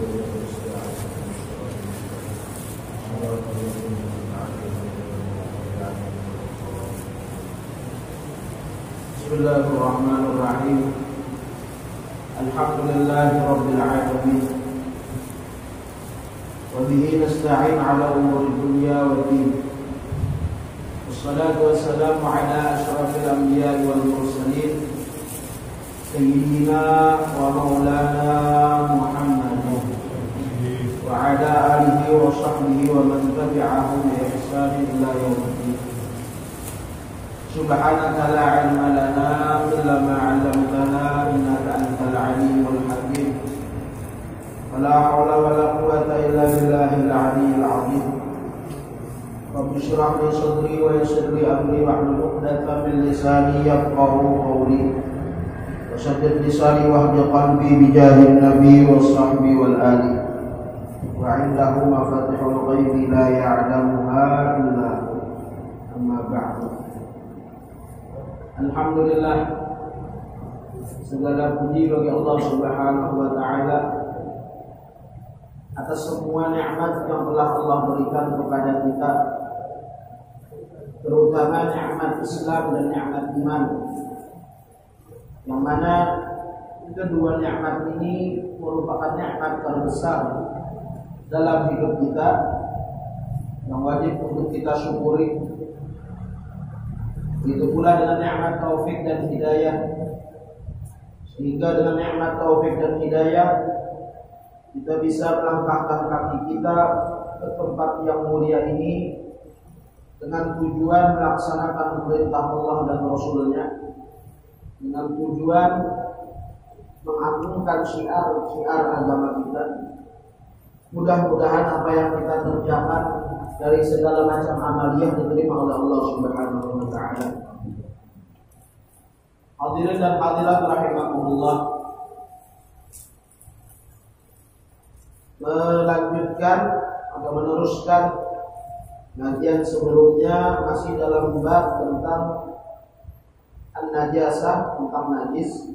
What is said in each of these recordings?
Bismillahirrahmanirrahim. Alhamdulillahirabbil alamin. Wa bihi nasta'in 'ala umuri dunya waddin. Wassalatu wassalamu 'ala asyrafil anbiya'i wal mursalin sayyidina wa maulana Muhammad wa 'ala alihi wa sahbihi wa man tabi'ahum bi ihsan ila yaumil. Subhanaka la ilma lana illa ma 'allamtana innaka antal alimul hakim. Wala haula wala quwwata illa billahil aliyyil azim. Rabbi shrah li sadri wa yassir li amri wahlul 'uqdatam min lisani yafqahu qawli. Wasaddid lisani wahdi qalbi bi jahil nabi wa sahbi wal ali. Wa 'indahu mafatihul ghaibi la ya'lamuha illa hu. Amma ba'du. Alhamdulillah, segala puji bagi Allah Subhanahu wa taala atas semua nikmat yang telah Allah berikan kepada kita, terutama nikmat Islam dan nikmat iman, yang mana kedua nikmat ini merupakan nikmat terbesar dalam hidup kita yang wajib untuk kita syukuri. Begitu pula dengan nikmat taufik dan hidayah, sehingga dengan nikmat taufik dan hidayah kita bisa melangkahkan kaki kita ke tempat yang mulia ini dengan tujuan melaksanakan perintah Allah dan Rasulnya, dengan tujuan mengagungkan syiar agama kita. Mudah-mudahan apa yang kita kerjakan dari segala macam amaliyah diterima oleh Allah Subhanahu wa taala. Hadirin dan hadirat rahimakumullah, melanjutkan atau meneruskan kajian sebelumnya masih dalam bab tentang an-najasah, tentang najis.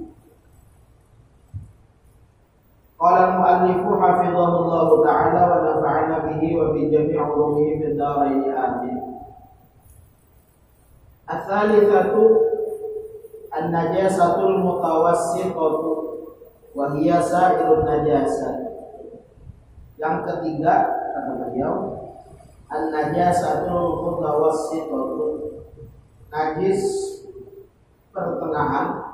Qala al-mu'allifu hafizahullah ta'ala wa nafa'ana bihi wa bi jami' ulumihi fid dharain amin. Ats-tsalitsatu an-najasatul mutawassithatu wa hiya sa'irun najasat. Yang ketiga kata beliau, an-najasatul mutawassithatu, najis pertengahan,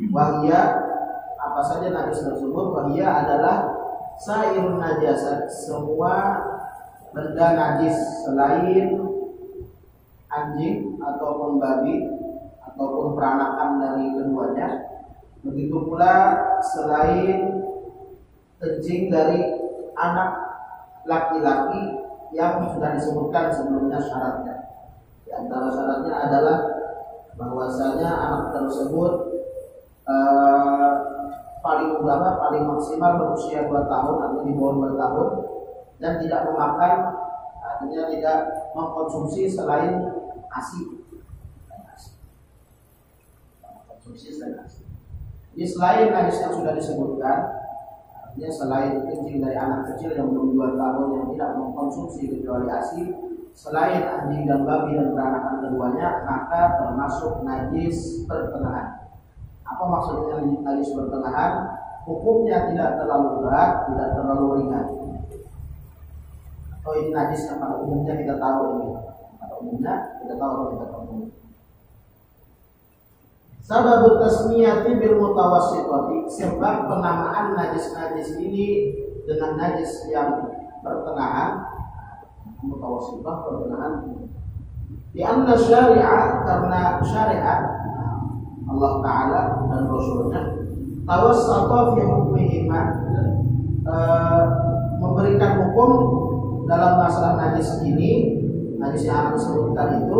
wa hiya apa saja najis tersebut, wahia adalah sairun najasat, semua benda najis selain anjing ataupun babi ataupun peranakan dari keduanya. Begitu pula selain kencing dari anak laki-laki yang sudah disebutkan sebelumnya syaratnya. Di antara syaratnya adalah bahwasanya anak tersebut paling berapa, paling maksimal berusia 2 tahun atau di bawah 2 tahun, dan tidak memakan, artinya tidak mengkonsumsi selain ASI. Konsumsi selain ASI. Jadi selain najis yang sudah disebutkan, artinya selain kencing dari anak kecil yang belum 2 tahun yang tidak mengkonsumsi kecuali ASI, selain anjing dan babi dan peranakan keduanya, maka termasuk najis pertengahan. Apa maksudnya najis pertengahan? Hukumnya tidak terlalu berat, tidak terlalu ringan. Atau ini najis yang pada umumnya kita tahu ini. Pada umumnya kita tahu atau kita tahu. Sababut tasmiyati bil mutawassithati, sebab penamaan najis-najis ini dengan najis yang pertengahan, mutawassithah pertengahan. Di anna syariat, karena syariat Allah Ta'ala dan Rasulnya tawassata fi hukmihima, memberikan hukum dalam masalah najis ini, najis yang aku sebutkan itu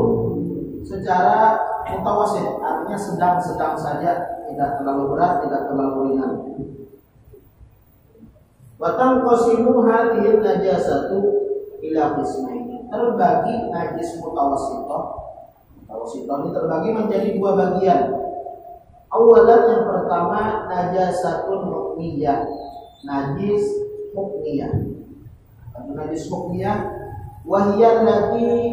secara mutawassit, artinya sedang-sedang saja, tidak terlalu berat, tidak terlalu ringan. Wa tanqasimu hadhihi najasatu ila qismaini, terbagi najis mutawassithah. Mutawassithah ini terbagi menjadi 2 bagian. Awalan, yang pertama najasatun hukmiyah, najis hukmiyah. Najis hukmiyah wahiyallati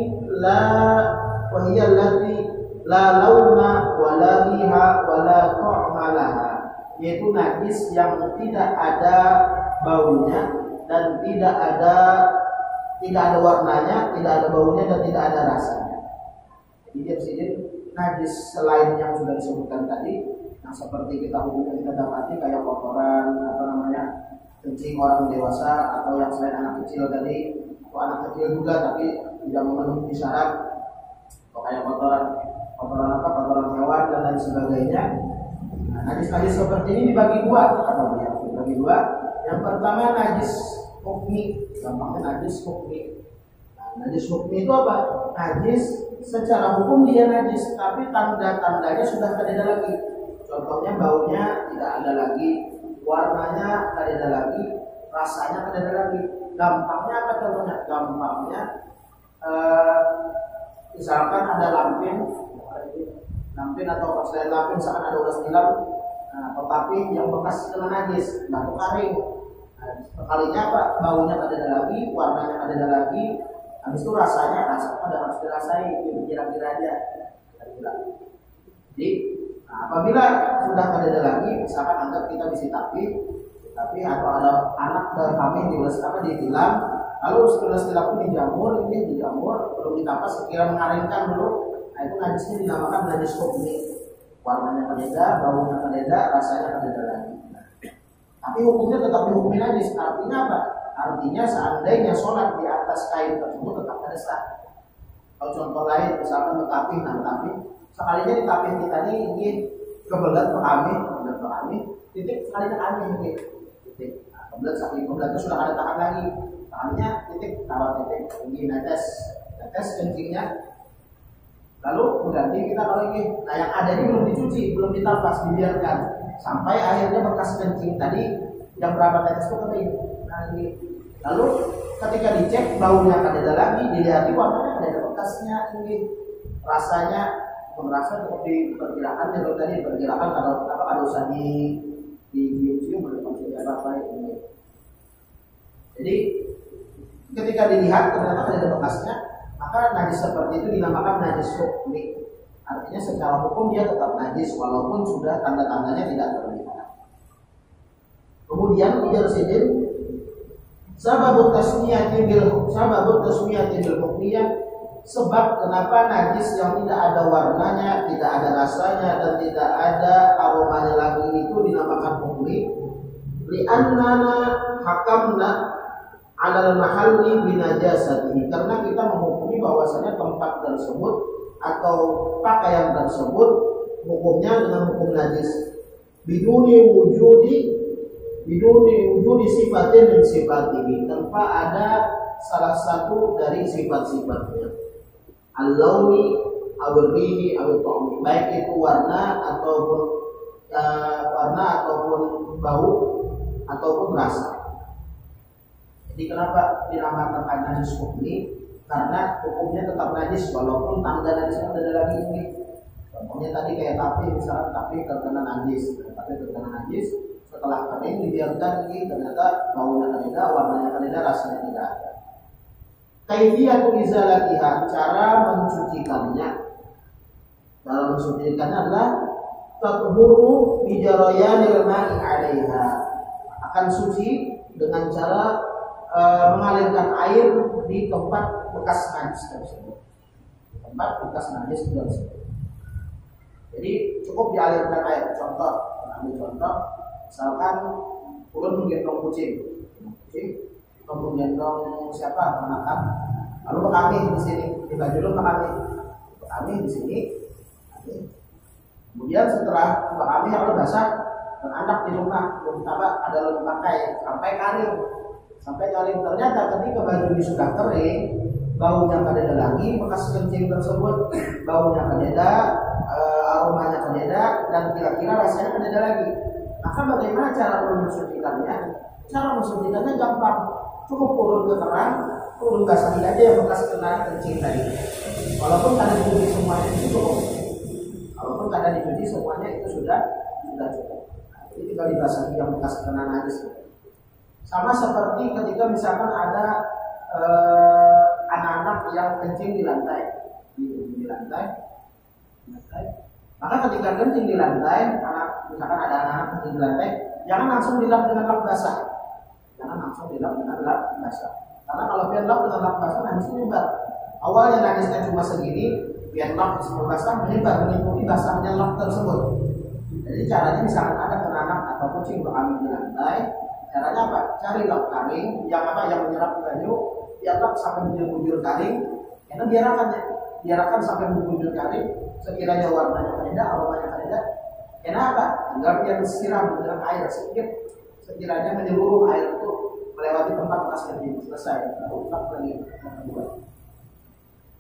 la launa wala riha wala ta'ma laha, yaitu najis yang tidak ada baunya dan tidak ada warnanya, tidak ada baunya dan tidak ada rasanya. Jadi dia sini najis selain yang sudah disebutkan tadi, yang seperti kita dapati kayak kotoran, kencing orang dewasa, atau yang selain anak kecil tadi, atau anak kecil juga tapi tidak memenuhi syarat, atau kayak kotoran hewan dan lain sebagainya. Nah, najis seperti ini dibagi dua, Yang pertama najis hukmi, gampangnya najis hukmi. Nah, najis hukmi itu apa? Najis secara hukum dia najis, tapi tanda-tandanya sudah tidak ada lagi. Contohnya baunya tidak ada lagi, warnanya tidak ada lagi, rasanya tidak ada lagi. Gampangnya apa contohnya? Gampangnya misalkan ada lampin atau selain lampin misalkan ada ulas tilam, atau tapi yang bekas kena najis, batu kering. Sekalinya apa? Baunya tidak ada lagi, warnanya tidak ada lagi, habis itu rasanya harus dirasai, kira-kira aja. Jadi apabila sudah tidak ada lagi, misalkan anggap kita bisa tapi atau ada anak kami ditilam, lalu setelah tilam itu dijamur, belum ditapas, sekira mengaringkan dulu. Nah, itu najisnya dinamakan najis hukmi. Warnanya beda, baunya beda, rasanya beda lagi. Tapi hukumnya tetap dihukumi najis. Artinya apa? Artinya seandainya sholat di atas kain tersebut tetap ada sah. Kalau contoh lain, misalkan tapi sekalinya di tapin kita ini kebelet kami, titik sekalinya kami ini titik. Kebelet itu sudah ada tahan lagi. Tahannya titik, ini netes kencingnya. Lalu mengganti kita kalau ini, nah yang ada ini belum dicuci, belum ditapas, dibiarkan sampai akhirnya bekas kencing tadi yang berapa tetes itu kering. Nah ini, lalu ketika dicek baunya ada lagi, dilihat warnanya ada bekasnya, ini rasanya merasa seperti perkirakan kalau ada usah cium apa ini. Jadi ketika dilihat ternyata ada bekasnya, maka najis seperti itu dinamakan najis hukmi. Artinya secara hukum dia tetap najis walaupun sudah tanda-tandanya tidak terlihat. Kemudian ujar sidin sababut tasmiyati bil hukmiyah, sebab kenapa najis yang tidak ada warnanya, tidak ada rasanya dan tidak ada aromanya lagi itu dinamakan hukmi. Li'annana hakamna alal mahalli binajasati, karena kita menghukumi bahwasanya tempat tersebut atau pakaian tersebut hukumnya dengan hukum najis biduni wujudi sifatin dan sifatihi, tanpa ada salah satu dari sifat-sifatnya, al-launi awrihi awit-ta'mi, baik itu warna ataupun bau ataupun rasa. Jadi kenapa dinamakan najis hukmi? Karena hukumnya tetap najis walaupun tanda najis ada lagi ini. Contohnya tadi kayak tapi terkena najis, setelah kering dibiarkan ini ternyata baunya beda, warnanya beda, rasanya tidak ada. Kaifiyatu izalatiha, cara mencucikannya. Cara mencucikannya adalah tathuru bi jarayanil ma'i 'alaiha. Akan suci dengan cara mengalirkan air di tempat bekas najis tersebut. Jadi cukup dialirkan air. Contoh, misalkan ulun menggendong kucing, atau menggendong siapa, anak, lalu kami di sini, di baju kami di sini. Kemudian setelah kami harus basah dan anak di rumah, ada lalu pakai sampai kering, ternyata ketika baju ini sudah kering, baunya beda lagi, bekas kencing tersebut baunya beda, aromanya beda, dan kira-kira rasanya beda lagi. Maka bagaimana cara mensucikannya? Cara mensucikannya gampang, cukup turun ke terang, turun basahi aja yang bekas kena kencing tadi. Walaupun kada dicuci semuanya itu cukup. Sudah cukup. Nah, jadi tinggal dibasahi yang bekas kena najis. Sama seperti ketika misalkan ada anak-anak yang kencing di lantai, di lantai. Maka ketika kencing di lantai, misalkan ada anak-anak kencing di lantai, jangan langsung dilap dengan lap basah. Jangan langsung dilap dengan lap basah. Karena kalau biar lap dengan lap basah najis menyebar. Awalnya najisnya cuma segini, biar lap semua basah menyebar mengikuti basahnya lap tersebut. Jadi caranya misalkan ada anak atau kucing berkali di lantai, caranya apa? Cari lap kering yang menyerap baju, biar lap sampai bujur-bujur kering, karena biarkan sampai bujur kering, sekiranya warnanya beda, aromanya beda. Kenapa? Tinggal biar disiram dengan air sedikit, sekiranya menyeluruh air itu melewati tempat bekas kencing, selesai. Lalu lap lagi yang kedua.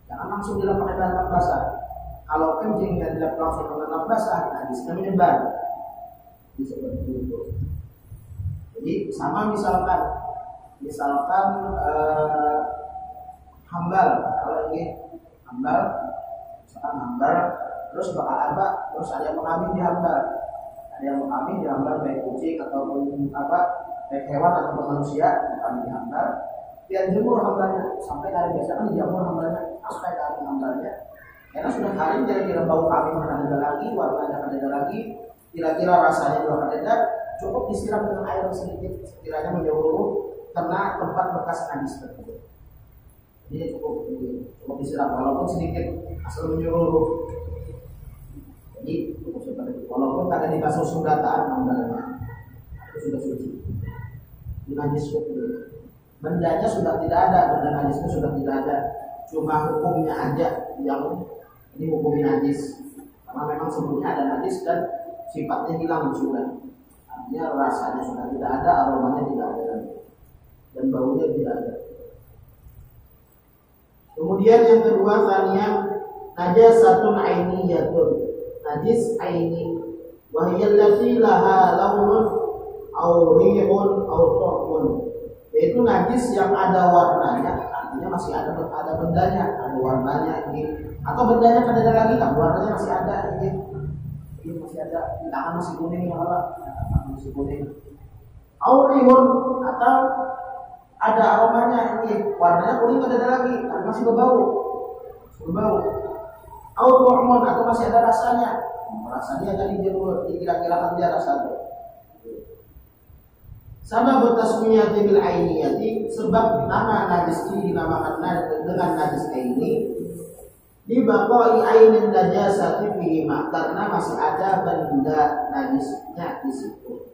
Jangan langsung dilap pakai lap basah. Kalau kencing dan dilap langsung dengan lap basah, najisnya menyebar. Jadi seperti itu. Jadi sama misalkan hambal, kalau ini hambal, misalkan hambal, terus bakal apa? Terus ada yang mengambil di hambal, baik kucing ataupun baik hewan atau manusia mengambil di hambal. Dia jemur hambalnya sampai hari biasa kan dijemur hambalnya sampai hari hambalnya. Karena sudah kering, kira-kira bau kambing akan ada lagi, warnanya akan ada lagi, kira-kira rasanya juga akan ada. Cukup disiram dengan air sedikit, sekiranya menyeluruh kena tempat bekas najis tersebut. Jadi cukup disiram, walaupun sedikit asal menyeluruh. Jadi cukup seperti itu. Walaupun ada di kasus sundataan hambalnya, itu sudah suci. Najis hukum. Bendanya sudah tidak ada, benda najisnya sudah tidak ada. Cuma hukumnya aja yang ini hukum najis. Karena memang sebelumnya ada najis dan sifatnya hilang sudah. Artinya rasanya sudah tidak ada, aromanya tidak ada, dan baunya tidak ada. Kemudian yang kedua, tanya najasatun ainiyatun, najis aini, wa hiya allati laha launun aw rihun aw ta'mun. Yaitu najis yang ada warnanya, artinya masih ada bendanya, ada warnanya ini, atau bendanya kan ada lagi kan, warnanya masih ada ini masih ada, tangan masih kuning ya Allah, masih kuning. Aurihun, atau ada aromanya ini, warnanya kuning kan ada lagi, tapi masih berbau. Aurihun, atau masih ada rasanya, rasanya tadi dikira-kira dia rasanya. Sama bertasmiyati bil ainiyati, sebab nama najis ini dinamakan dengan najis ini di baqai ainin najasati fihima, karena masih ada benda najisnya di situ.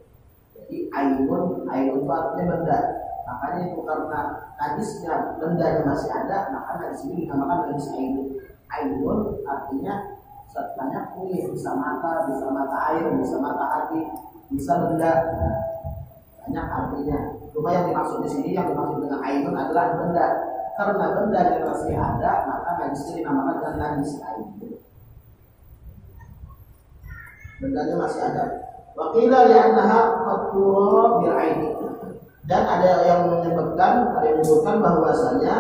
Jadi ainun itu artinya benda. Makanya itu karena najisnya bendanya masih ada, maka najis ini dinamakan najis ainun. Ainun artinya banyak kulit, bisa mata air, bisa mata hati, bisa benda. Banyak artinya. Cuma yang dimaksud di sini, yang dimaksud dengan ainun adalah benda. Karena benda yang masih ada, maka najis ini dinamakan dengan najis ainun. Bendanya masih ada. Wa qila li'annaha fatura bil aini. Dan ada yang menyebutkan bahwasanya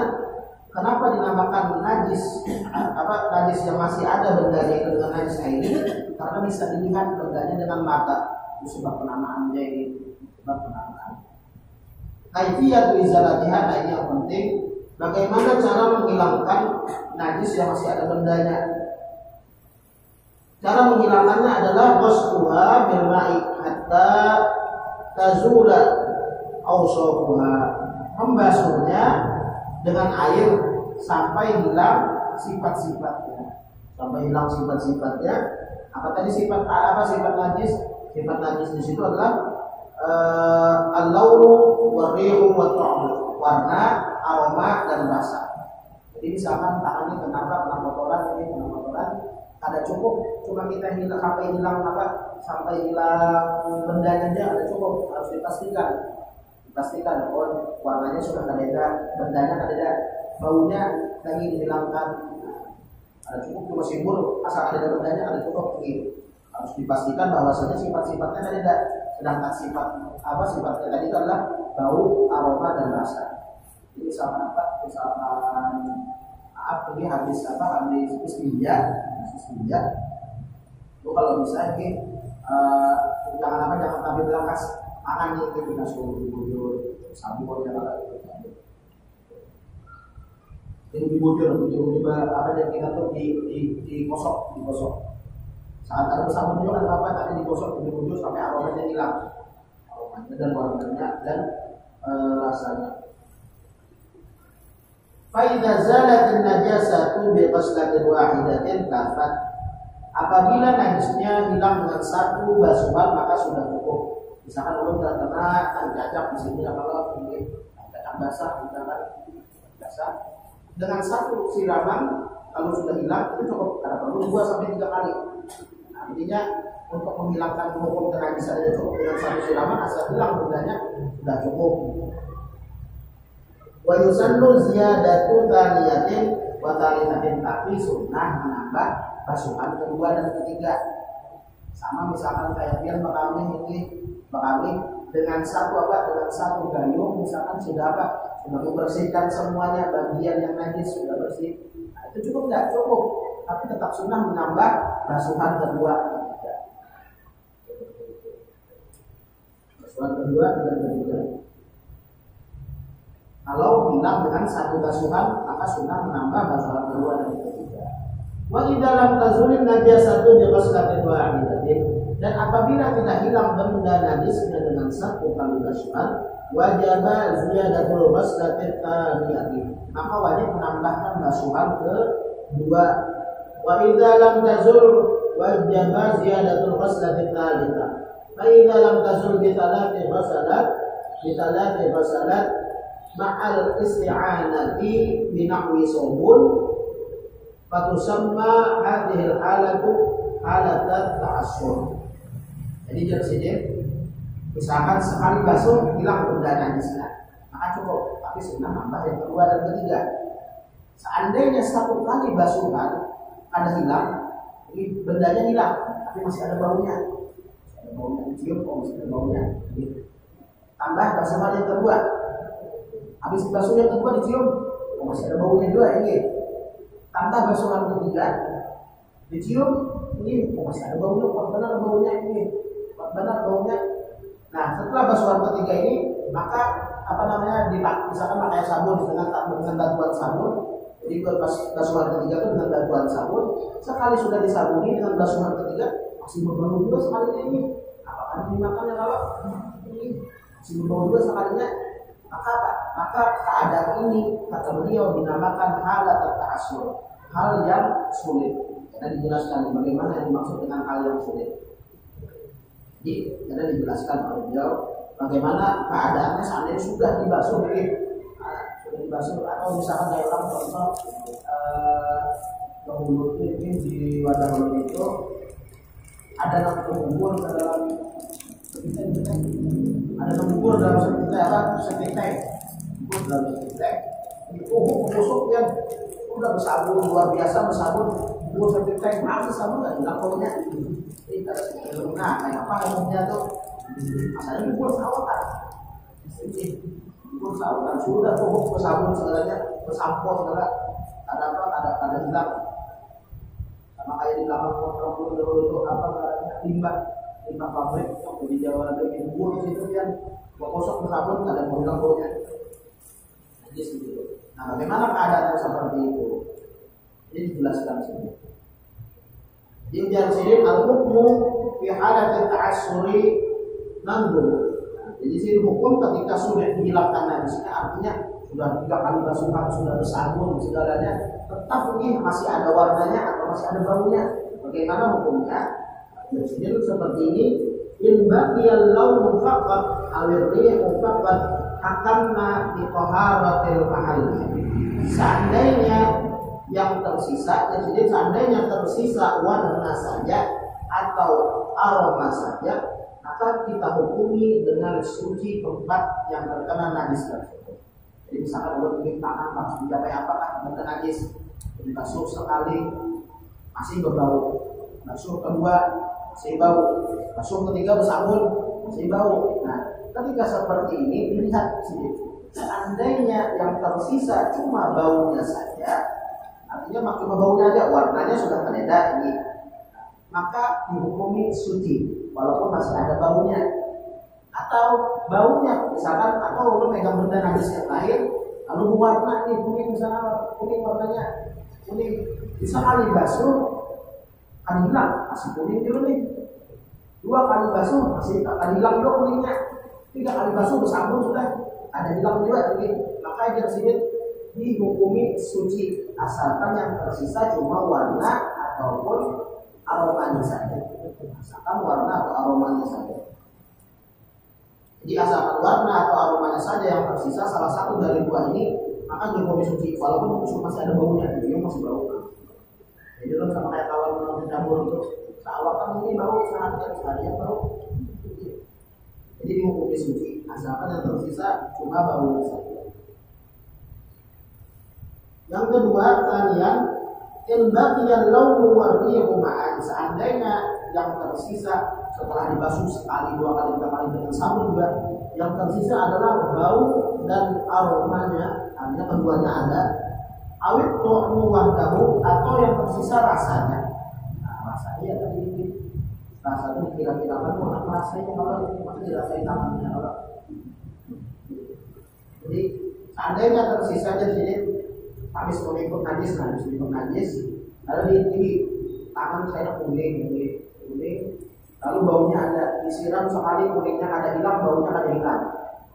kenapa dinamakan najis yang masih ada bendanya itu dengan najis aini? Karena bisa dilihat bendanya dengan mata. Itu sebab penamaan jadi. Kaifiyat izalatiha, ini yang penting. Bagaimana cara menghilangkan najis yang masih ada bendanya? Cara menghilangkannya adalah wasfuha bil ma'i hatta tazula awsafuha. Membasuhnya dengan air sampai hilang sifat-sifatnya. Apa tadi sifat najis? Sifat najis di situ adalah al-launu war-rihu wat-ta'am, warna, aroma dan rasa. Jadi misalkan tangan ini kena kotoran, ada cukup, cuma kita sampai hilang bendanya aja ada cukup, harus dipastikan warnanya sudah beda, bendanya ada, baunya lagi dihilangkan, ada cukup, cuma simbol asal ada bendanya ada cukup begitu. Harus dipastikan bahwasanya sifat-sifatnya ada. Sedangkan sifatnya tadi itu adalah bau, aroma dan rasa. Jadi misalkan ini habis istinja. Itu kalau bisa ini jangan sampai bilang tangan ini kita suruh sabun yang ada itu. Ini dibujur apa yang kita tuh digosok. Saat ada sabun juga ada apa tadi digosok dibujur sampai aromanya hilang, aromanya dan warnanya dan rasanya. Fa'idza zalatin najasatu bi ghuslatin wahidatin kafat. Apabila najisnya hilang dengan satu basuhan maka sudah cukup. Misalkan belum terkena cacat di sini kalau ini cacat basah misalkan basah. Dengan satu siraman kalau sudah hilang itu cukup, karena perlu 2 sampai 3 kali. Nah, intinya untuk menghilangkan hukum kenajisan itu cukup dengan satu siraman, asal hilang bendanya sudah cukup. Wa yusannu ziyadatu thaniyatin wa thalithatin, tapi sunnah menambah basuhan kedua dan ketiga. Sama misalkan kayak biar bekami dengan satu gayung misalkan sudah membersihkan semuanya bagian yang najis sudah bersih. Nah, itu cukup enggak? Cukup. Tapi tetap sunnah menambah basuhan kedua. Basuhan kedua dan ketiga. Kalau hilang dengan satu basuhan, maka sunnah menambah basuhan kedua dan ketiga. Wa idza lam tazulin najasatu bi ghuslatin wahidatin, dan apabila tidak hilang benda najisnya dengan satu kali basuhan, wajib ziyadatul ghuslatin tsaniyati, maka wajib menambahkan basuhan kedua. Wa idza lam tazul wajib ziyadatul ghuslatin tsalitsah. Fa idza lam tazul bi thalathi ghusalat ma'al isti'anati bi nahwi sabun fatusamma hadhil halatu halatat ta'assur. Jadi jadi misalkan sekali basuh hilang benda najisnya, maka cukup. Tapi sunnah nambah yang kedua dan ketiga. Seandainya satu kali basuhan ada hilang, ini bendanya hilang, tapi masih ada baunya. Ada baunya dicium, masih ada baunya. Tambah basuhan yang kedua. Habis basuh yang kedua dicium, masih ada baunya juga ini. Tambah basuhan ketiga, dicium, ini masih ada baunya, benar baunya ini. Benar baunya. Nah, setelah basuhan ketiga ini, maka misalkan pakai sabun dengan bantuan sabun. Jadi basuhan ketiga itu dengan bantuan sabun. Sekali sudah disabuni dengan basuhan ketiga, masih berbau juga sekalinya ini. Apakah dimakannya kalau ini masih berbau juga sekalinya? Maka keadaan ini kata beliau dinamakan halat ta'assur, hal yang sulit. Karena dijelaskan bagaimana yang dimaksud dengan hal yang sulit. Jadi karena dijelaskan oleh beliau bagaimana keadaannya seandainya sudah dibasuh sudah dibasuh, atau misalkan kayak orang contoh ke mulut ini di wadah mulut itu ada bubur ke dalam bubur dalam sepitek itu busuk yang udah bersabun luar biasa, bersabun bubur sepitek masih sabun nggak hilang baunya. Nah, kayak apa umumnya tuh? Asalnya bubur sawotan. Bubur sawotan sudah tuh bersabun segalanya, bersampo segala. Ada hilang. Sama kayak di belakang motor dulu apa namanya limbah pabrik di Jawa ada bubur di situ yang gosok bersabun ada mau hilang baunya. Jadi seperti. Nah, bagaimana keadaan seperti itu? Ini dijelaskan sini. Di ujian sini al-hukmu fi halat ta'assuri nandur. Jadi sini hukum ketika sudah dihilangkan najisnya, artinya sudah 3 kali basuhan, sudah bersabun segalanya, tetap ini masih ada warnanya atau masih ada baunya. Bagaimana hukumnya? Di sini seperti ini, in baqiyal launu faqat awir rihu faqat hakamna bi taharatil mahall. Seandainya yang tersisa, jadi seandainya tersisa warna saja atau aroma saja, maka kita hukumi dengan suci tempat yang terkena najis tersebut. Jadi misalkan kalau bikin tangan harus mencapai apakah benda najis, jadi basuh sekali masih berbau, basuh kedua masih bau, basuh ketiga bersabun masih bau. Nah, ketika seperti ini dilihat sini, seandainya yang tersisa cuma baunya saja, artinya cuma baunya aja, warnanya sudah berbeda ini, maka dihukumi suci walaupun masih ada baunya. atau baunya, misalkan atau lu megang benda najis yang lain, lalu warna nih kuning, misalnya kuning warnanya kuning, bisa kali basuh kan hilang, masih kuning dulu nih. 2 kali basuh masih akan hilang juga kuningnya. 3 kali basuh bersambung sudah ada hilang juga kuning. Maka dia sini dihukumi suci asalkan yang tersisa cuma warna ataupun aromanya saja. Asalkan warna atau aromanya saja. Jadi asalkan warna atau aromanya saja yang tersisa salah satu dari 2 ini, maka dihukumi suci walaupun masih ada baunya, dia masih bau. Jadi lo sama kayak kawan menonton campur itu, seawakan ini bau, seharian bau. Jadi dihukumi suci asalkan yang tersisa cuma baunya saja. Yang kedua, kalian indahnya launu warniyahu ma'an, seandainya yang tersisa setelah dibasuh sekali, 2 kali, 3 kali dengan sabun juga, yang tersisa adalah bau dan aromanya, artinya keduanya ada, awit tu'mu wahdahu, atau yang tersisa rasanya. Nah, rasanya tadi ini rasanya kira-kira kan mana rasanya kalau ini masih dirasain tangannya kalau. Jadi seandainya tersisa di sini habis mengikut najis, lalu di tangan saya kuning, lalu baunya ada, disiram sekali kuningnya ada hilang, baunya ada hilang,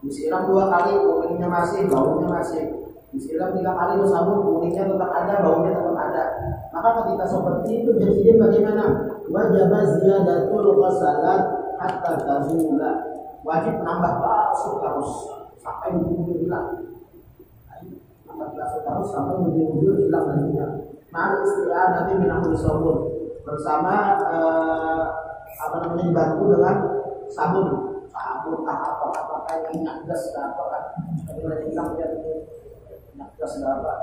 disiram 2 kali kuningnya masih, baunya masih, disiram 3 kali bersambung kuningnya tetap ada, baunya tetap ada. Maka ketika seperti itu jadinya bagaimana? Wajib ziyadatul ghasalat hatta tazula, wajib menambah basuh terus sampai ujung hilang. Terus sampai ujung hilang nantinya. Nah, istilah nanti minahul sabun bersama dibantu dengan sabun apa kayak minyak gas apa kan hilang dia minyak gas apa.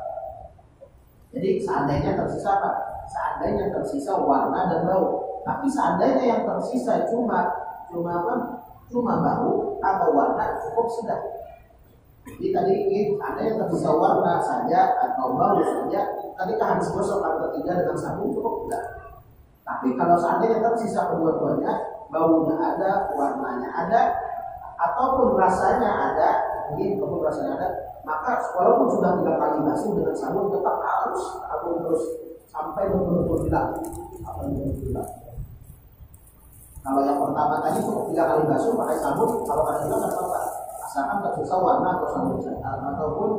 Jadi seandainya tersisa apa? Seandainya tersisa warna dan bau. Tapi seandainya yang tersisa cuma apa? Cuma bau atau warna cukup sudah. Jadi tadi ini ada yang tersisa warna saja atau bau saja, ketika habis gosok atau ketiga dengan sabun cukup enggak. Tapi kalau seandainya tersisa kedua-duanya, baunya ada, warnanya ada, ataupun rasanya ada, maka walaupun sudah 3 kali basuh dengan sabun tetap harus sabun terus sampai betul-betul hilang. Kalau yang pertama tadi cukup 3 kali basuh pakai sabun, kalau ada hilang nggak apa-apa. Asalkan tersisa warna atau sabun ataupun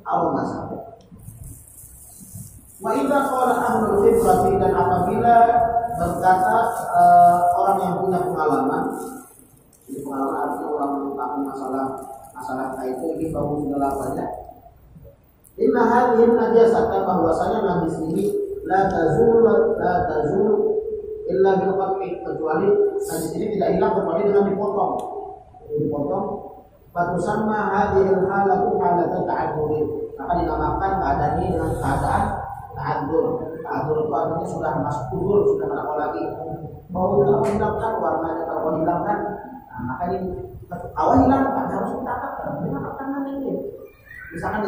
aroma sabun. Wa idza qala ahlul khibrati, dan apabila berkata orang yang punya pengalaman, jadi pengalaman artinya orang mengetahui masalah itu ini bau segala banyak. Inna hadhihi najasata, bahwasanya najis ini la tazul illa bil qat'i, kecuali najis ini tidak hilang kecuali dengan dipotong. Fatusamma hadhil halatu halatan ta'adzur, maka dinamakan keadaan ini dengan keadaan ta'adzur. Ta'adzur itu artinya sudah masuk kubur, sudah tidak mau lagi. Mau hilangkan warnanya, kalau hilangkan, nah, maka ini awal hilang, harus kita apa ini. Misalkan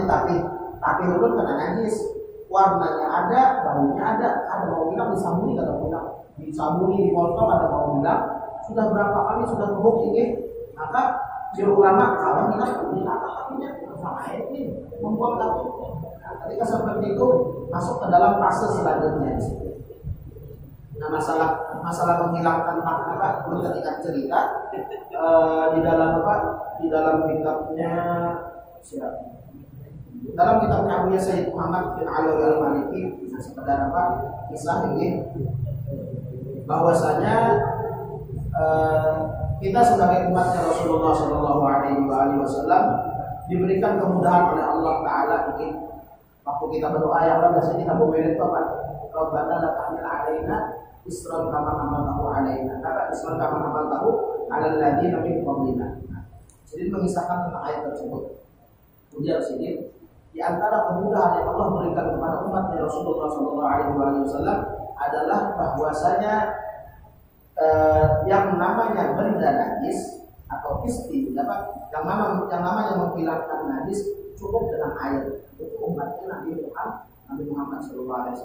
ditapih, tapi urut kena najis, warnanya ada, baunya ada mau hilang disambungi, ada mau hilang, disambungi, dipotong, ada mau hilang, sudah berapa kali sudah kebuk ini. Maka juru ulama kalau ini apa-apanya sama ini membuat kartu. Nah, ketika seperti itu masuk ke dalam fase selanjutnya. Nah, masalah menghilangkan apa perlu ketika cerita di dalam kitabnya dalam kitabnya Abu Sayyid Muhammad bin Alawi Al-Maliki, bisa sekedar kisah ini bahwasanya kita sebagai umatnya Rasulullah Shallallahu Alaihi Wasallam diberikan kemudahan oleh Allah Taala. Mungkin waktu kita berdoa ya Allah, biasanya kita berdoa apa? Rabbana la tahmil alaina isran kama hamaltahu alaina. Kata isran kama hamaltahu alal ladzina min qablina. Jadi mengisahkan tentang ayat tersebut. Kemudian sini di antara kemudahan yang Allah berikan kepada umatnya Rasulullah Shallallahu Alaihi Wasallam adalah bahwasanya yang namanya benda najis atau isti, yang namanya menghilangkan najis cukup dengan air. Itu umatnya Nabi Muhammad SAW.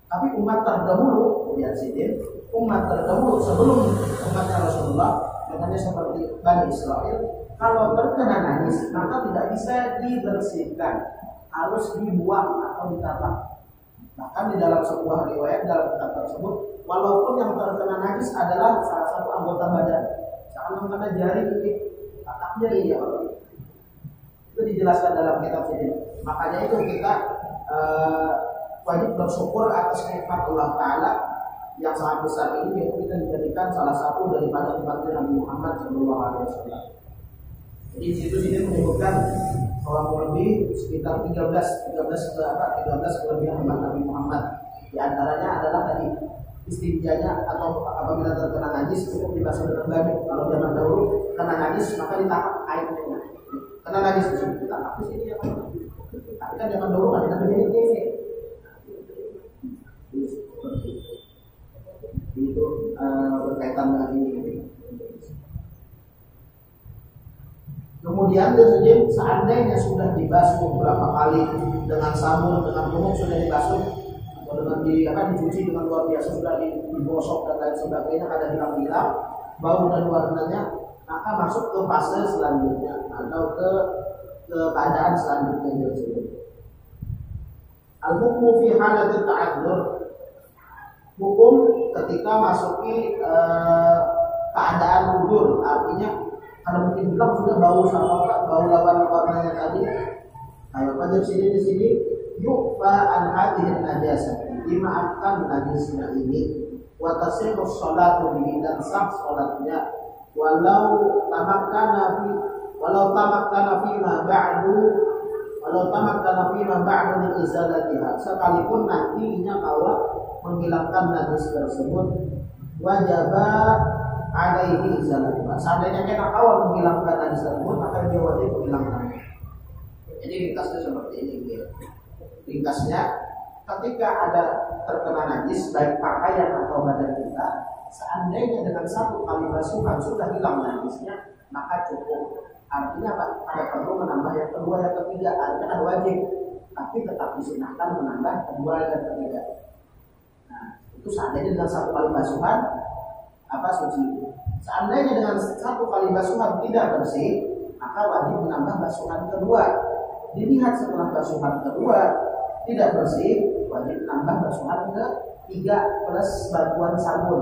Tapi umat terdahulu, lihat sini, umat terdahulu sebelum umatnya Rasulullah, contohnya seperti Bani Israel, kalau terkena najis maka tidak bisa dibersihkan, harus dibuang atau ditata. Bahkan di dalam sebuah riwayat dalam kitab tersebut, walaupun yang terkena najis adalah salah satu anggota badan, misalkan kena jari ini, tatak jari ya, itu dijelaskan dalam kitab ini. Makanya itu kita wajib bersyukur atas nikmat Allah Taala yang sangat besar ini, yaitu kita dijadikan salah satu daripada umatnya Nabi Muhammad SAW. Jadi di situ sini menyebutkan kurang lebih sekitar 13 kelebihan umat Nabi Muhammad. Di antaranya adalah tadi istinjanya atau apabila terkena najis cukup dibasuh dengan baju. Kalau zaman dahulu kena najis maka ditangkap airnya. Kena najis di sini ditangkap di sini ya. Tapi kan zaman dahulu ada namanya TV. Itu berkaitan dengan ini. Kemudian seandainya sudah dibasuh beberapa kali dengan sabun, dengan umum sudah dibasuh atau dengan dicuci dengan luar biasa, sudah digosok dan lain sebagainya, ada hilang-hilang bau dan warnanya, maka masuk ke fase selanjutnya atau ke keadaan selanjutnya tersebut. Al-hukmu fi halatil ta'adzur, hukum ketika masuki keadaan udur, artinya kalau mungkin bilang sudah bau sama bau lawan warnanya tadi. Ayo pada di sini yufa an hadhihi najasah, dimaafkan najisnya ini, wa tasihhu sholatu bihi, dan sah salatnya, walau tamakkana fima ba'du min izalatiha, sekalipun nantinya bahwa menghilangkan najis tersebut wajaba alaihi izalatiha. Seandainya kita awal menghilangkan najis tersebut maka dia wajib menghilangkan. Jadi ringkasnya seperti ini. Ringkasnya, ketika ada terkena najis baik pakaian atau badan kita, seandainya dengan satu kali basuhan sudah hilang najisnya maka cukup. Artinya apa? Ada perlu menambah yang kedua, yang ketiga. Artinya kan wajib, tapi tetap disunahkan menambah kedua dan ketiga. Nah, itu seandainya dengan satu kali basuhan suci. Seandainya dengan satu kali basuhan tidak bersih, maka wajib menambah basuhan kedua. Dilihat setelah basuhan kedua tidak bersih, wajib menambah basuhan ketiga plus bantuan sabun.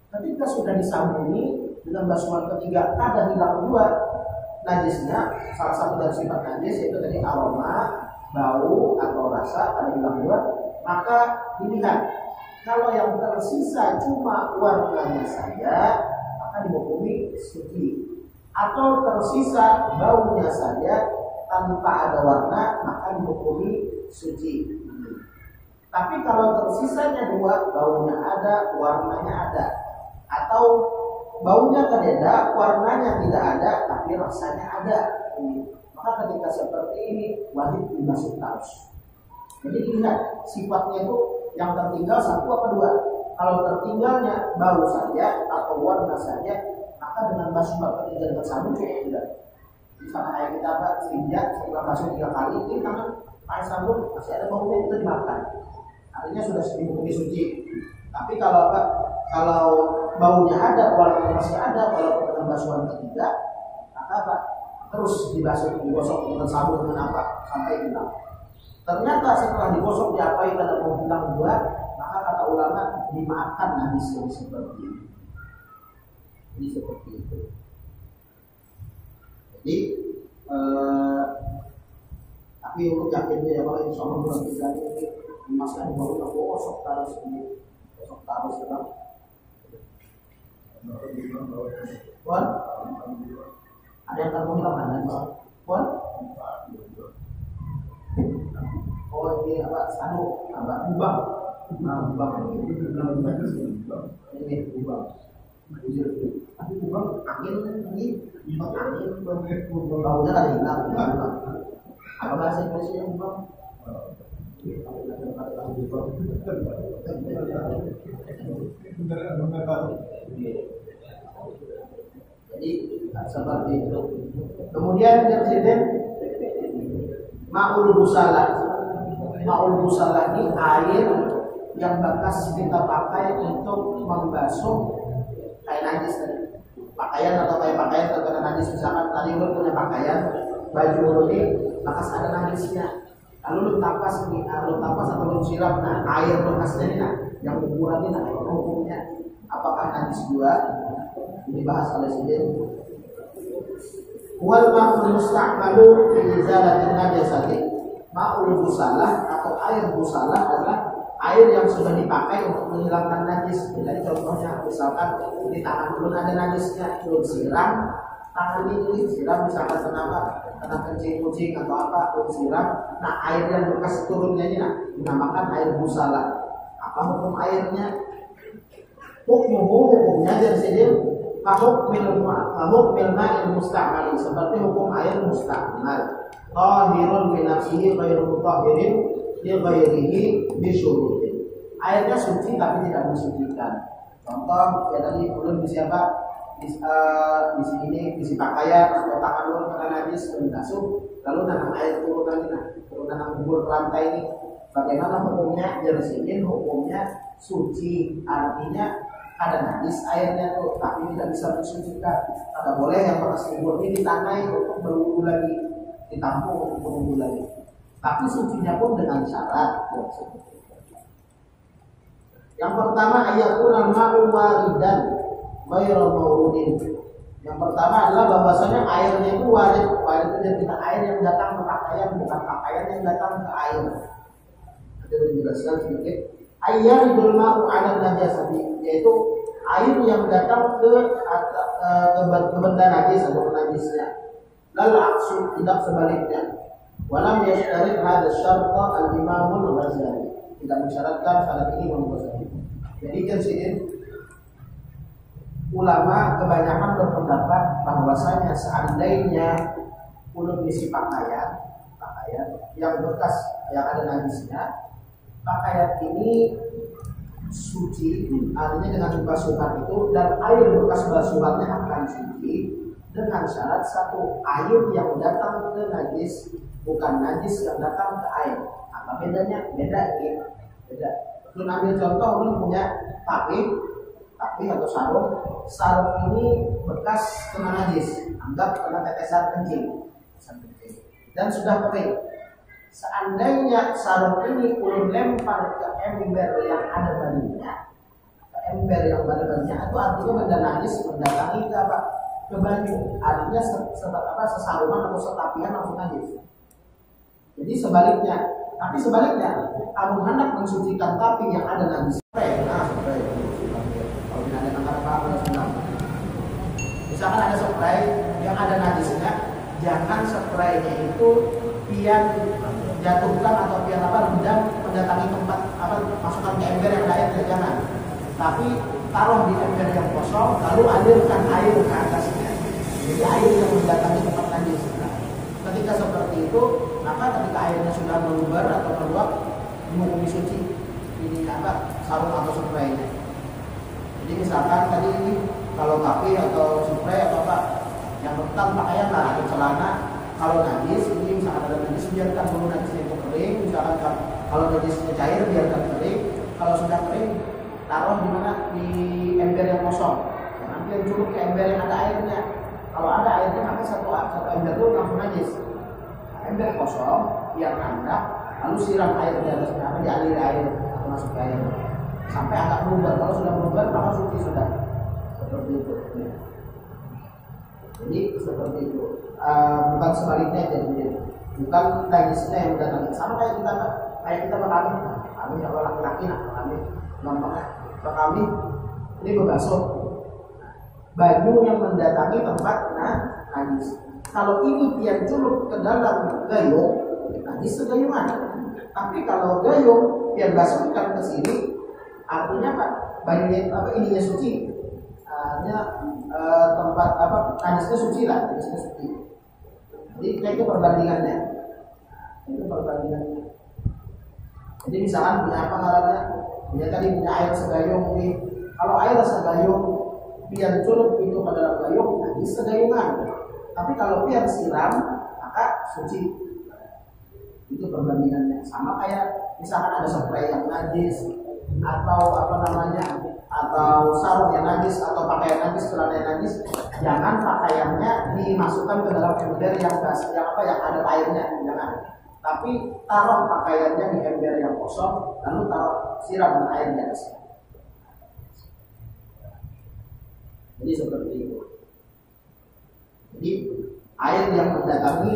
Ketika sudah disabuni dengan basuhan ketiga ada hilang dua najisnya, salah satu dari sifat najis yaitu tadi aroma, bau atau rasa, ada hilang dua, maka dilihat kalau yang tersisa cuma warnanya saja maka dihukumi suci, atau tersisa baunya saja tanpa ada warna maka dihukumi suci. Tapi kalau tersisanya dua, baunya ada, warnanya ada, atau baunya ada, warnanya tidak ada, tapi rasanya ada, maka ketika seperti ini wajib dimasuk taus. Jadi lihat sifatnya itu yang tertinggal satu apa dua. Kalau tertinggalnya bau saja atau warna saja, maka dengan basuhan ketiga dengan sabun cukup tidak. Misalnya kayak kita istinja setelah basuh 3 kali, ini tangan pakai sabun masih ada baunya, itu dimakan. Artinya sudah dihukumi suci. Tapi kalau baunya ada, warnanya masih ada, walaupun dengan basuhan ketiga, maka terus digosok dengan sabun dengan sampai hilang. Ternyata setelah digosok diapain dan mau hilang dua, maka kata ulama dimaafkan najis yang seperti ini. Jadi seperti itu. Jadi tapi untuk yakinnya ya kalau insya Allah bulan 3 ini masalah baru tak gosok terus ini, gosok terus kan. Wan, ada yang kamu hilang kan? Wan. Oh ini ubang. Ubang ini ubang. Tapi ubang angin ini baunya ada hilang. Apa bahasa Indonesia ubang? Jadi seperti itu. Kemudian presiden Ma'ul busalah. Ma'ul busalah ini air yang bekas kita pakai untuk membasuh kain najis tadi. pakaian atau kayak pakaian terkena najis, misalkan tadi lu punya pakaian baju lu ini bekas ada najisnya, lalu lu tapas atau lu siram, nah air bekasnya ini nah yang ukuran ini nah hukumnya apakah najis juga? Ini bahas oleh sendiri. Wal ma'ul musta'malu fi izalatin najasati. Ma'ul busalah atau air busalah adalah air yang sudah dipakai untuk menghilangkan najis. Jadi contohnya misalkan di tangan belum ada najisnya, belum siram, tangan ini siram misalkan kena kencing kucing atau apa, belum siram, nah air yang bekas turunnya ini nah dinamakan air busalah. Apa hukum airnya? Hukumnya dari sini hukmil ma'il musta'mal, seperti hukum air musta'mal. Tahirun bi nafsihi ghairu mutahhirin li ghairihi bi syurutin. Airnya suci tapi tidak mensucikan. Contoh ya tadi belum siapa di sini isi pakaian atau tangan lu kena najis basuh, lalu nanam air turunan bubur ke lantai ini. Bagaimana hukumnya? Jersihin hukumnya suci, artinya ada najis airnya tuh, tapi tidak bisa mensucikan. Tidak boleh yang bekas bubur ini ditanai untuk berwudu lagi, ditampung untuk berwudu lagi. Tapi sucinya pun dengan syarat. Yang pertama ayakun al-ma'u waridan ghairu mawrudin. Yang pertama adalah bahwasanya airnya itu warid. Warid itu jadi air yang datang ke pakaian, bukan pakaian yang datang ke air. Ada dijelaskan sedikit. Ayyarul ma'u 'ala najasati, yaitu air yang datang ke benda najis atau najisnya. Lalu aksu tidak sebaliknya. Walam yashtarid hadha syarta al-Imam al-Ghazali. Tidak mensyaratkan syarat ini Imam Ghazali. Jadi kan ulama kebanyakan berpendapat bahwasanya seandainya kulit isi pakaian yang bekas yang ada najisnya, pakaian ini suci, artinya dengan basuhan itu, dan air bekas basuhannya akan suci dengan syarat satu, air yang datang ke najis bukan najis yang datang ke air. Apa bedanya? Beda. Lu ambil contoh, lu punya tapi atau sarung ini bekas kena najis, anggap kena tetesan kencing dan sudah kering. Seandainya sarung ini ulun lempar ke ember yang ada banyunya, itu artinya benda najis mendatangi ke apa? Ke banyu. Artinya sesarungan atau setapian langsung najis. Jadi sebaliknya, kamu hendak mensucikan tapi yang ada najis. Spray. Kalau tidak ada tangkap misalkan ada spray yang ada najisnya, jangan spraynya itu pian jatuhkan atau pian rendam mendatangi tempat masukkan ke ember yang lain, jangan. Tapi taruh di ember yang kosong lalu alirkan air ke atasnya. Jadi air yang mendatangi tempat najis. Ketika seperti itu, maka ketika airnya sudah meluber atau meluap, dihukumi suci ini sarung atau spraynya. Jadi misalkan tadi ini kalau kapi atau spray atau yang rentan pakaian lah atau celana, kalau najis ini misalkan ada najis, biarkan dulu najisnya itu kering. Misalkan kalau najisnya cair, biarkan kering. Kalau sudah kering, taruh di mana? Di ember yang kosong. Nanti yang cukup ke ember yang ada airnya. Kalau ada airnya, maka satu ember itu langsung najis. Ember kosong, biar nandak, lalu siram air di atasnya, dialiri air atau masuk ke air sampai agak meluber. Kalau sudah meluber, maka suci sudah. Seperti itu. Jadi seperti itu. Bukan sebaliknya, jadi bukan najisnya yang mendatangi. Sama kayak kita kami kalau laki-laki kami gampangnya kami ini berbasuh baju yang mendatangi tempat najis. Kalau ini dia culuk ke dalam gayung, najis segayungan. Tapi kalau gayung dia basuhkan ke sini, artinya bajunya ininya suci. Artinya tempat najisnya suci lah, najisnya suci. Jadi itu perbandingannya. Jadi misalkan punya apa ngarannya? Dia tadi punya air segayung ini. Kalau air segayung biar culuk itu ke dalam gayung, najis segayungan. Tapi kalau biar siram, maka suci. Itu perbandingannya. Sama kayak misalkan ada spray yang najis atau atau sarung yang najis atau pakaian najis, celana yang najis, jangan pakaiannya dimasukkan ke dalam ember yang ada airnya, jangan. Tapi taruh pakaiannya di ember yang kosong, lalu siram dengan air di atasnya. Jadi seperti itu. Jadi air yang mendatangi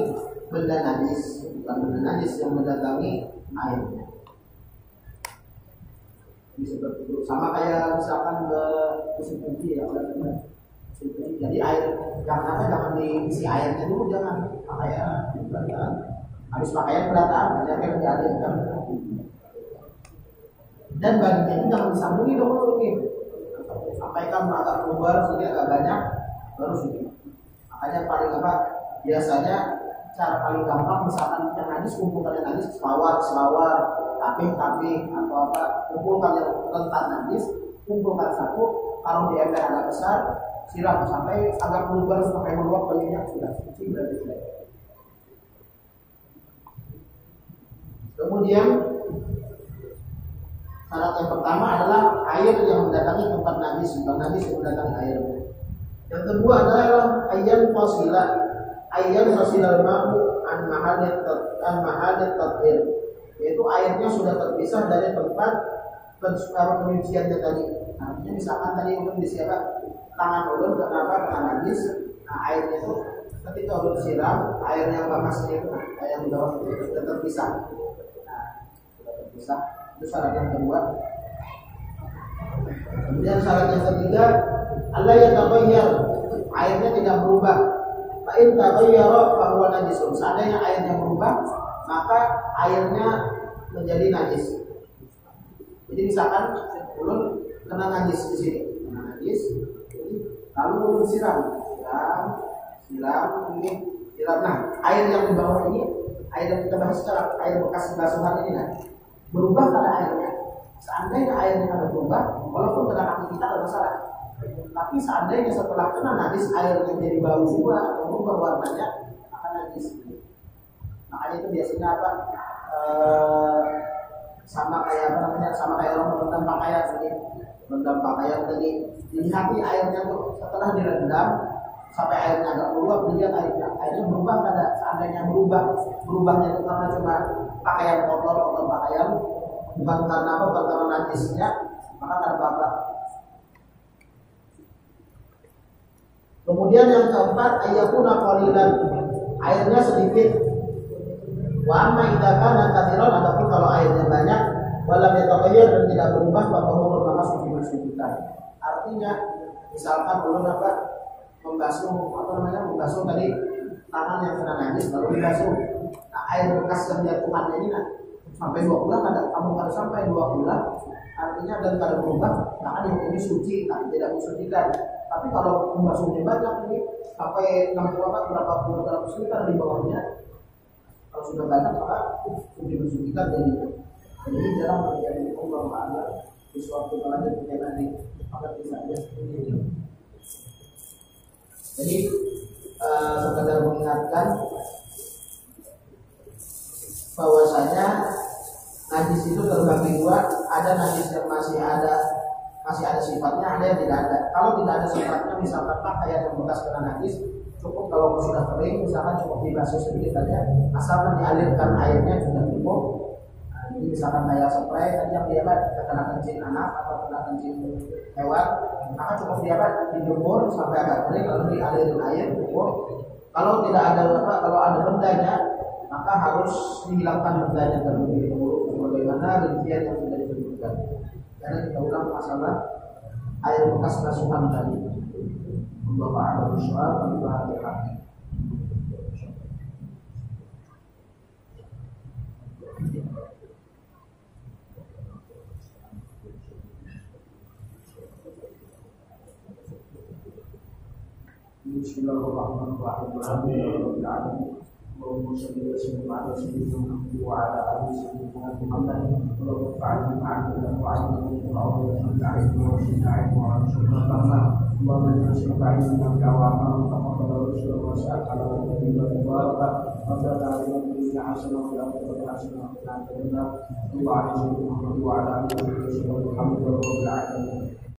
benda najis, bukan benda najis yang mendatangi airnya. Jadi seperti itu. Sama kayak misalkan musim cuci ya, jadi air jangan diisi airnya dulu, jangan pakaian berantakan. Habis pakaian berantakan, banyak yang dialirkan. Dan baginya itu jangan disambungi dulu gitu. Sampaikan agak keluar sini agak banyak, baru sini. Makanya paling biasanya cara paling gampang, misalkan yang najis kumpulkan yang najis, selawar, taping atau kumpulkan yang rentan najis, kumpulkan satu, taruh di ember agak besar, siram sampai agak keluar sampai meluap bajunya, sudah suci berarti sudah. Kemudian syarat yang pertama adalah air yang mendatangi tempat najis, bukan najis yang mendatangi air. Yang kedua adalah ayyan fasilal ma'u an mahalit tathir, yaitu airnya sudah terpisah dari tempat penyuciannya tadi. Artinya misalkan tadi ulun disiapkan tangan ulun karena najis, nah airnya itu ketika ulun siram, air yang bekasnya itu, air yang di bawah itu sudah terpisah. Itu syarat yang kedua. Kemudian syarat yang ketiga, Allah yataghayyar, airnya tidak berubah. Fa in taghayyara fa huwa najisun. Seandainya airnya berubah, maka airnya menjadi najis. Jadi misalkan ulun kena najis di sini, lalu ulun siram. Nah, air yang di bawah ini, air yang kita bahas secara air bekas basuhan ini, nah, berubah pada airnya. Seandainya airnya ada berubah, walaupun kena kaki kita tidak masalah. Tapi seandainya setelah kena najis airnya jadi bau juga atau berubah warnanya, akan najis. Makanya itu biasanya sama kayak orang merendam pakaian tadi. Dilihat airnya tuh setelah direndam sampai airnya agak keluar, dilihat airnya berubah pada. Seandainya berubahnya itu karena cuma pakaian kotor pakaian, bukan karena najisnya, maka ada apa-apa. Kemudian yang keempat, ayyakuna qalilan, airnya sedikit. Wa amma idza kana katsiran, adapun kalau airnya banyak, wala yataghayyar dan tidak berubah, maka hukum maka suci-sucikan. Artinya misalkan ulun membasuh tadi tangan yang kena najis lalu dibasuh. Nah, air bekas yang jatuhannya ini sampai 2 bulan kamu sampai 2 bulan, artinya dan kada berubah, maka ini suci, tapi tidak mensucikan. Tapi kalau membasuhnya banyak ini sampai 60 berapa puluh ratus liter di bawahnya, kalau sudah banyak maka suci mensucikan. Jadi jarang terjadi Allah di suatu kelanjutan nanti akan bisa saja seperti ini. Jadi sekedar mengingatkan bahwasanya najis itu terbagi 2, ada najis yang masih ada sifatnya, ada yang tidak ada. Kalau tidak ada sifatnya, misalkan pakaian yang bekas kena najis, cukup kalau sudah kering, misalkan cukup dibasuh sedikit saja, asalkan dialirkan airnya sudah cukup. Nah, jadi misalkan kayak spray tadi yang dia kena kencing anak atau kena kencing hewan, maka cukup dia dijemur sampai agak kering lalu dialirin air cukup. Kalau tidak ada kalau ada bendanya, maka harus dihilangkan bendanya terlebih dahulu, sebagaimana rincian yang sudah disebutkan. Karena kita ulang masalah air bekas basuhan tadi. Allah Ta'ala bersyukur Al-Fatihah. Bismillahirrahmanirrahim. Allahumma shalli wa sallim ala sayyidina Muhammad wa ala ali sayyidina Muhammad. Allahumma fa'alna ma'ana wa 'allimna wa 'allimna wa Allahumma inna nas'aluka al-jawama wa taqabbal rusul wa sa'ala wa tabaraka wa ta'ala inna hasanah wa la hasanah wa la ilaha illa Allah wa ala alihi wa sahbihi wa sallam.